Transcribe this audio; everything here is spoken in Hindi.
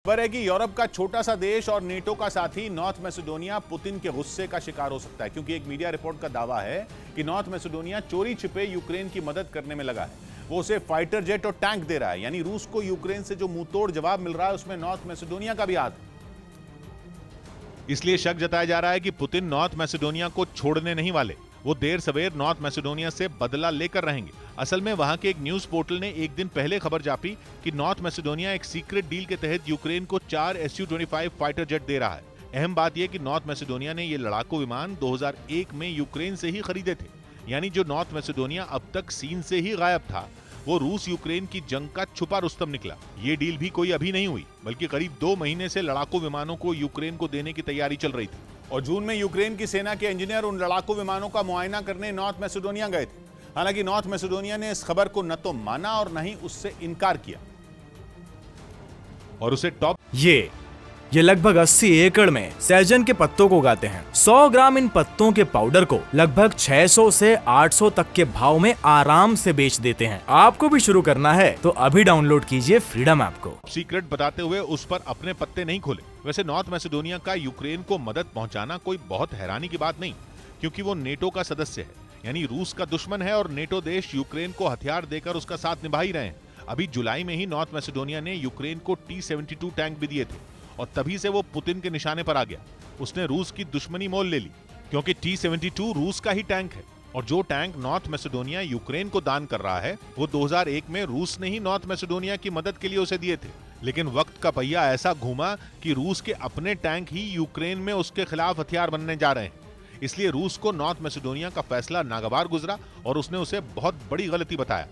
पर है कि यूरोप का छोटा सा देश और नेटो का साथी नॉर्थ मैसेडोनिया पुतिन के गुस्से का शिकार हो सकता है, क्योंकि एक मीडिया रिपोर्ट का दावा है कि नॉर्थ मैसेडोनिया चोरी छिपे यूक्रेन की मदद करने में लगा है। वो उसे फाइटर जेट और टैंक दे रहा है, यानी रूस को यूक्रेन से जो मुंहतोड़ जवाब मिल रहा है उसमें नॉर्थ मैसेडोनिया का भी हाथ है। इसलिए शक जताया जा रहा है कि पुतिन नॉर्थ मैसेडोनिया को छोड़ने नहीं वाले। वो देर सवेर नॉर्थ मैसेडोनिया से बदला लेकर रहेंगे। असल में वहां के एक न्यूज पोर्टल ने एक दिन पहले खबर छापी कि नॉर्थ मैसेडोनिया एक सीक्रेट डील के तहत यूक्रेन को 4 Su-25 फाइटर जेट दे रहा है। अहम बात यह कि नॉर्थ मैसेडोनिया ने ये लड़ाकू विमान 2001 में यूक्रेन से ही खरीदे थे, यानी जो नॉर्थ मैसेडोनिया अब तक सीन से ही गायब था, वो रूस यूक्रेन की जंग का छुपा रुस्तम निकला। ये डील भी कोई अभी नहीं हुई, बल्कि करीब 2 महीने से लड़ाकू विमानों को यूक्रेन को देने की तैयारी चल रही थी। और जून में यूक्रेन की सेना के इंजीनियर उन लड़ाकू विमानों का मुआयना करने नॉर्थ मैसेडोनिया गए थे। हालांकि नॉर्थ मैसेडोनिया ने इस खबर को न तो माना और न ही उससे इनकार किया और उसे टॉप ये लगभग 80 एकड़ में सहजन के पत्तों को उगाते हैं। 100 ग्राम इन पत्तों के पाउडर को लगभग 600 से 800 तक के भाव में आराम से बेच देते हैं। आपको भी शुरू करना है तो अभी डाउनलोड कीजिए फ्रीडम ऐप को। सीक्रेट बताते हुए उस पर अपने पत्ते नहीं खोले। वैसे नॉर्थ मैसेडोनिया का यूक्रेन को मदद पहुंचाना कोई बहुत हैरानी की बात नहीं, क्योंकि वो नेटो का सदस्य है, यानी रूस का दुश्मन है, और नेटो देश यूक्रेन को हथियार देकर उसका साथ निभा ही रहे हैं। अभी जुलाई में ही नॉर्थ मैसेडोनिया ने यूक्रेन को T-72 टैंक भी दिए थे, और तभी से वो पुतिन के निशाने पर आ गया। उसने रूस की दुश्मनी मोल ले ली, क्योंकि T-72 रूस का ही टैंक है, और जो टैंक नॉर्थ मैसेडोनिया यूक्रेन को दान कर रहा है वो 2001 में रूस ने ही नॉर्थ मैसेडोनिया की मदद के लिए उसे दिए थे। लेकिन वक्त का पहिया ऐसा घूमा कि रूस के अपने टैंक ही यूक्रेन में उसके खिलाफ हथियार बनने जा रहे हैं। इसलिए रूस को नॉर्थ मैसेडोनिया का फैसला नागवार गुजरा और उसने उसे बहुत बड़ी गलती बताया।